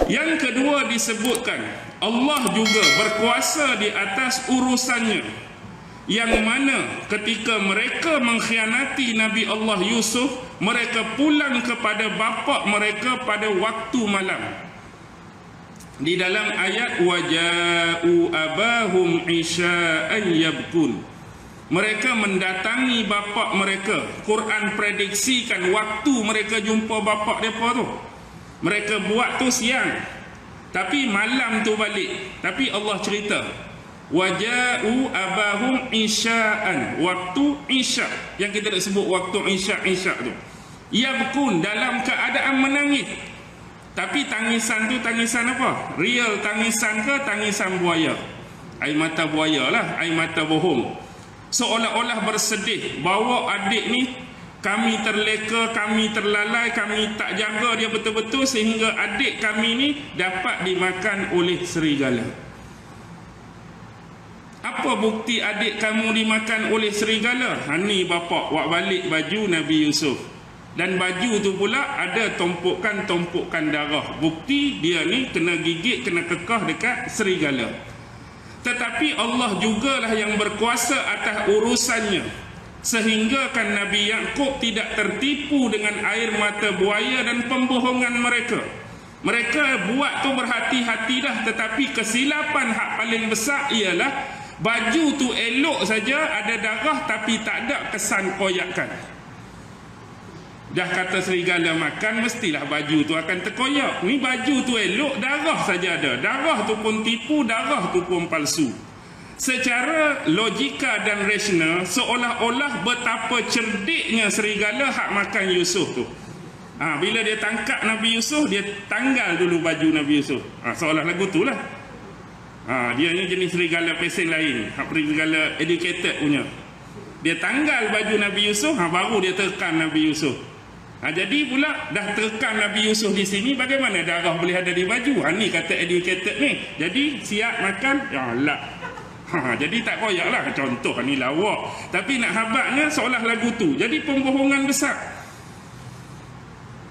Yang kedua disebutkan Allah juga berkuasa di atas urusannya, yang mana ketika mereka mengkhianati Nabi Allah Yusuf, mereka pulang kepada bapa mereka pada waktu malam. Di dalam ayat waja'u abahum isya'an yabkun, mereka mendatangi bapa mereka. Quran prediksikan waktu mereka jumpa bapa mereka tu, mereka buat tu siang, tapi malam tu balik. Tapi Allah cerita waja'u abahum isya'an, waktu isya, yang kita nak sebut waktu isya tu, yabkun, dalam keadaan menangis. Tapi tangisan tu tangisan apa? Real tangisan ke tangisan buaya? Air mata buaya lah, air mata bohong. Seolah-olah bersedih bahawa adik ni kami terleka, kami terlalai, kami tak jaga dia betul-betul sehingga adik kami ni dapat dimakan oleh serigala. Apa bukti adik kamu dimakan oleh serigala? Ni bapa buat balik baju Nabi Yusuf. Dan baju tu pula ada tumpukan-tumpukan darah. Bukti dia ni kena gigit, kena kekah dekat serigala. Tetapi Allah jugalah yang berkuasa atas urusannya, sehingga kan Nabi Yaqub tidak tertipu dengan air mata buaya dan pembohongan mereka. Mereka buat tu berhati-hati dah, tetapi kesilapan hak paling besar ialah baju tu elok saja ada darah tapi tak ada kesan koyakan. Dah kata serigala makan, mestilah baju tu akan terkoyak. Ni baju tu elok, darah saja ada. Darah tu pun tipu, darah tu pun palsu. Secara logika dan rasional, seolah-olah betapa cerdiknya serigala hak makan Yusuf tu. Bila dia tangkap Nabi Yusuf, dia tanggal dulu baju Nabi Yusuf. Seolah lagu tu lah. Dia ni jenis serigala pesing lain, hak serigala educated punya. Dia tanggal baju Nabi Yusuf, baru dia tekan Nabi Yusuf. Jadi pula dah tekan Nabi Yusuf di sini, bagaimana darah boleh ada di baju? Ni kata educated ni. Jadi siap makan? Ya lah. Jadi tak koyak lah. Contoh ni lawak. Tapi nak habatnya seolah lagu tu. Jadi pembohongan besar.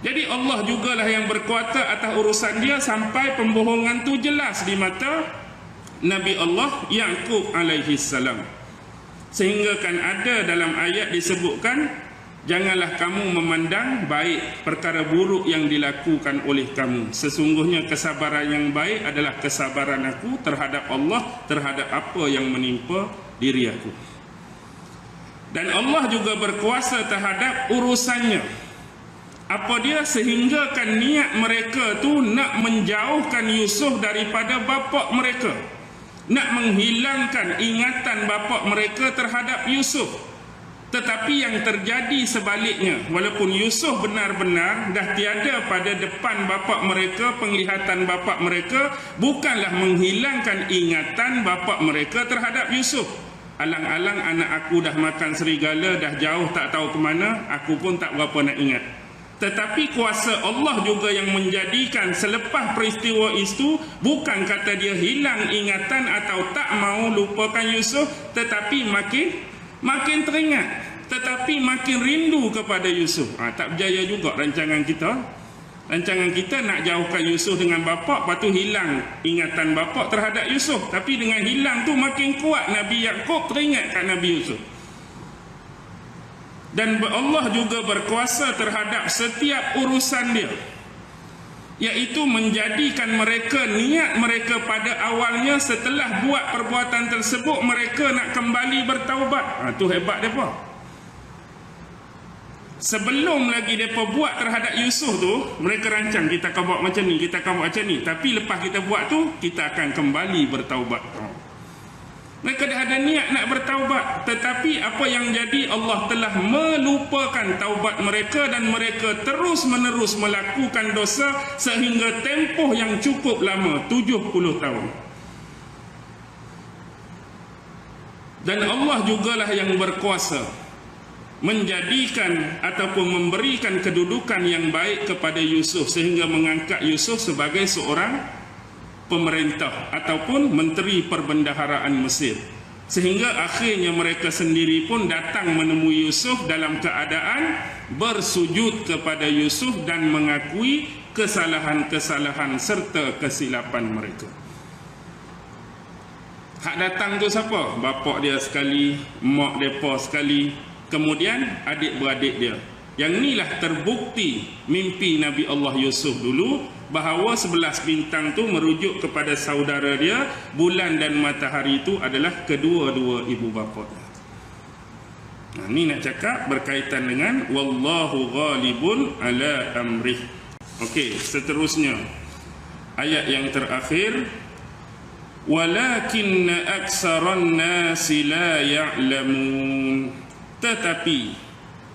Jadi Allah jugalah yang berkuasa atas urusan dia sampai pembohongan tu jelas di mata Nabi Allah Yaqub alaihi salam. Sehingga kan ada dalam ayat disebutkan, janganlah kamu memandang baik perkara buruk yang dilakukan oleh kamu. Sesungguhnya kesabaran yang baik adalah kesabaran aku terhadap Allah, terhadap apa yang menimpa diri aku. Dan Allah juga berkuasa terhadap urusannya. Apa dia? Sehingga kan niat mereka tu nak menjauhkan Yusuf daripada bapa mereka, nak menghilangkan ingatan bapa mereka terhadap Yusuf. Tetapi yang terjadi sebaliknya, walaupun Yusuf benar-benar dah tiada pada depan bapa mereka, penglihatan bapa mereka bukanlah menghilangkan ingatan bapa mereka terhadap Yusuf. Alang-alang anak aku dah makan serigala, dah jauh tak tahu ke mana, aku pun tak berapa nak ingat. Tetapi kuasa Allah juga yang menjadikan selepas peristiwa itu, bukan kata dia hilang ingatan atau tak mau lupakan Yusuf, tetapi makin teringat, tetapi makin rindu kepada Yusuf. Tak berjaya juga rancangan kita. Rancangan kita nak jauhkan Yusuf dengan bapa, lepas tu hilang ingatan bapa terhadap Yusuf. Tapi dengan hilang tu makin kuat Nabi Yaqub teringatkan Nabi Yusuf. Dan Allah juga berkuasa terhadap setiap urusan dia, iaitu menjadikan mereka, niat mereka pada awalnya setelah buat perbuatan tersebut, mereka nak kembali bertaubat. Tu hebat mereka. Sebelum lagi mereka buat terhadap Yusuf tu, mereka rancang kita akan buat macam ni, kita akan buat macam ni. Tapi lepas kita buat tu, kita akan kembali bertaubat. Mereka dah ada niat nak bertaubat, tetapi apa yang jadi, Allah telah melupakan taubat mereka dan mereka terus-menerus melakukan dosa sehingga tempoh yang cukup lama, 70 tahun. Dan Allah jugalah yang berkuasa menjadikan ataupun memberikan kedudukan yang baik kepada Yusuf, sehingga mengangkat Yusuf sebagai seorang pemerintah ataupun menteri perbendaharaan Mesir, sehingga akhirnya mereka sendiri pun datang menemui Yusuf dalam keadaan bersujud kepada Yusuf dan mengakui kesalahan-kesalahan serta kesilapan mereka. Hak datang tu siapa? Bapak dia sekali, mak depa sekali, kemudian adik-beradik dia. Yang inilah terbukti mimpi Nabi Allah Yusuf dulu, bahawa 11 bintang tu merujuk kepada saudara dia. Bulan dan matahari itu adalah kedua-dua ibu bapa. Nah, ni nak cakap berkaitan dengan wallahu ghalibun ala amrih. Okey, seterusnya ayat yang terakhir, walakinna aksaran nasi la ya'lamun. Tetapi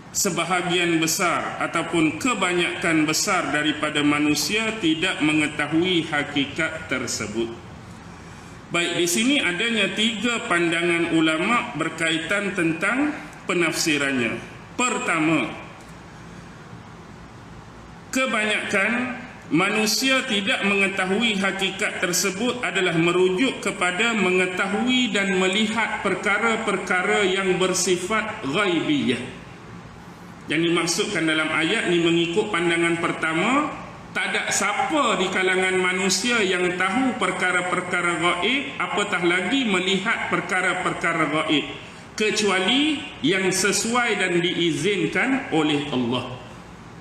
sebahagian besar ataupun kebanyakan besar daripada manusia tidak mengetahui hakikat tersebut. Baik, di sini adanya 3 pandangan ulama berkaitan tentang penafsirannya. Pertama, kebanyakan manusia tidak mengetahui hakikat tersebut adalah merujuk kepada mengetahui dan melihat perkara-perkara yang bersifat ghaibiyah. Yang dimaksudkan dalam ayat ni mengikut pandangan pertama, tak ada siapa di kalangan manusia yang tahu perkara-perkara gaib, apatah lagi melihat perkara-perkara gaib, kecuali yang sesuai dan diizinkan oleh Allah.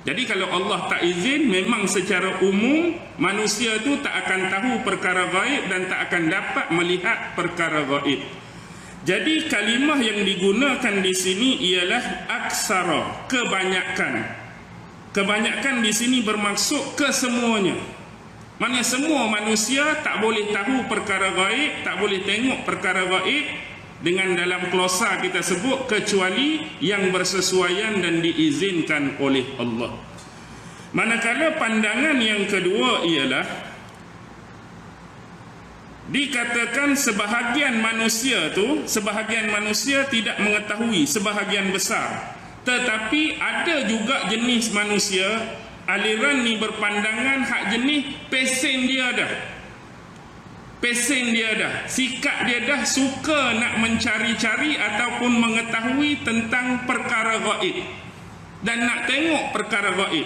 Jadi kalau Allah tak izin, memang secara umum manusia tu tak akan tahu perkara gaib dan tak akan dapat melihat perkara gaib. Jadi kalimah yang digunakan di sini ialah aksara, kebanyakan. Kebanyakan di sini bermaksud kesemuanya. Maksudnya semua manusia tak boleh tahu perkara gaib, tak boleh tengok perkara gaib, dengan dalam klosa kita sebut kecuali yang bersesuaian dan diizinkan oleh Allah. Manakala pandangan yang kedua ialah dikatakan sebahagian manusia tidak mengetahui, sebahagian besar. Tetapi ada juga jenis manusia, aliran ni berpandangan hak jenis pesen dia dah. Pesen dia dah, sikap dia dah suka nak mencari-cari ataupun mengetahui tentang perkara gaib dan nak tengok perkara gaib.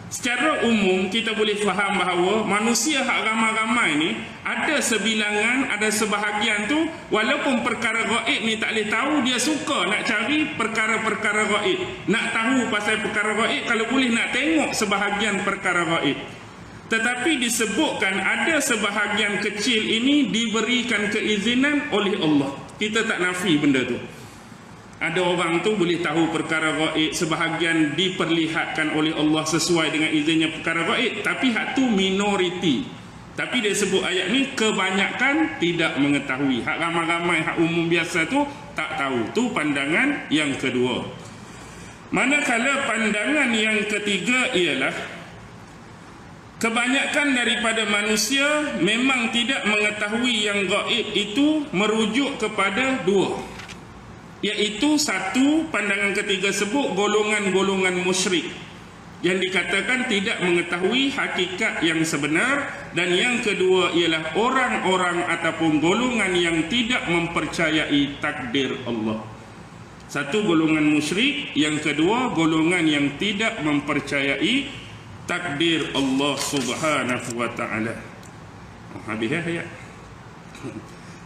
Secara umum kita boleh faham bahawa manusia hak ramai-ramai ni ada sebilangan, ada sebahagian tu walaupun perkara gaib ni tak boleh tahu, dia suka nak cari perkara-perkara gaib, nak tahu pasal perkara gaib, kalau boleh nak tengok sebahagian perkara gaib. Tetapi disebutkan ada sebahagian kecil ini diberikan keizinan oleh Allah. Kita tak nafi benda tu. Ada orang tu boleh tahu perkara gaib, sebahagian diperlihatkan oleh Allah sesuai dengan izinnya perkara gaib, tapi hak tu minoriti. Tapi dia sebut ayat ni kebanyakan tidak mengetahui. Hak ramai-ramai, hak umum biasa tu tak tahu. Tu pandangan yang kedua. Manakala pandangan yang ketiga ialah kebanyakan daripada manusia memang tidak mengetahui yang gaib itu merujuk kepada 2. Iaitu satu, pandangan ketiga sebut golongan-golongan musyrik yang dikatakan tidak mengetahui hakikat yang sebenar, dan yang kedua ialah orang-orang ataupun golongan yang tidak mempercayai takdir Allah. Satu golongan musyrik, yang kedua golongan yang tidak mempercayai takdir Allah Subhanahu wa taala. Habis ayat.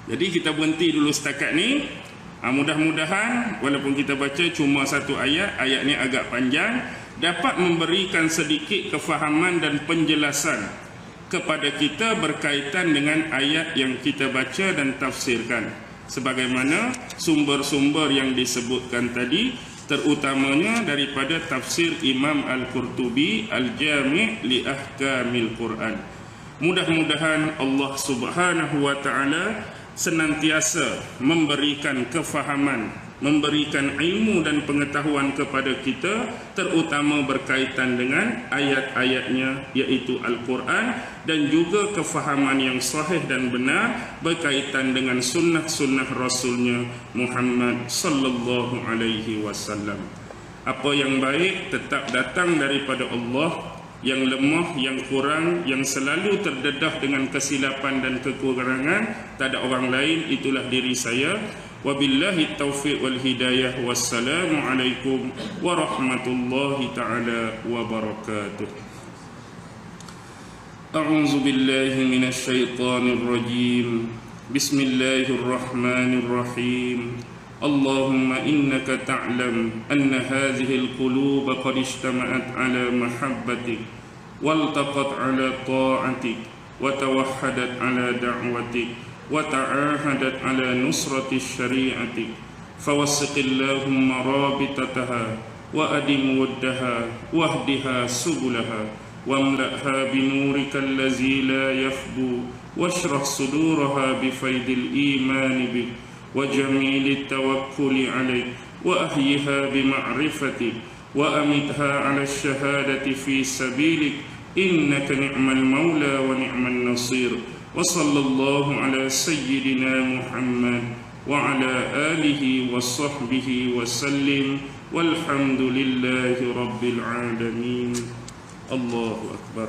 Jadi kita berhenti dulu setakat ni. Mudah-mudahan walaupun kita baca cuma satu ayat, ayat ni agak panjang, dapat memberikan sedikit kefahaman dan penjelasan kepada kita berkaitan dengan ayat yang kita baca dan tafsirkan. Sebagaimana sumber-sumber yang disebutkan tadi, terutamanya daripada tafsir Imam Al-Qurtubi Al-Jami' li Ahkamil Quran. Mudah-mudahan Allah Subhanahu wa taala senantiasa memberikan kefahaman, memberikan ilmu dan pengetahuan kepada kita, terutama berkaitan dengan ayat-ayatnya iaitu Al-Quran, dan juga kefahaman yang sahih dan benar berkaitan dengan sunnah-sunnah Rasulnya Muhammad sallallahu alaihi wasallam. Apa yang baik tetap datang daripada Allah, yang lemah, yang kurang, yang selalu terdedah dengan kesilapan dan kekurangan, tak ada orang lain, itulah diri saya. Wabillahi taufiq wal hidayah. Wassalamualaikum warahmatullahi taala wabarakatuh. أعوذ بالله من الشيطان الرجيم بسم الله الرحمن الرحيم اللهم إنك تعلم أن هذه القلوب قد اجتمعت على محبتك والتقت على طاعتك وتوحدت على دعوتك وتعاهدت على نصرة الشريعة فوثق اللهم رابطتها وأدم ودها واهدها سبلها واملأها بنورك الذي لا يخبو واشرح صدورها بفيض الإيمان بك وجميل التوكل عليك وأحيها بمعرفتك وأمتها على الشهادة في سبيلك إنك نعم المولى ونعم النصير وصلى الله على سيدنا محمد وعلى آله وصحبه وسلم والحمد لله رب العالمين الله أكبر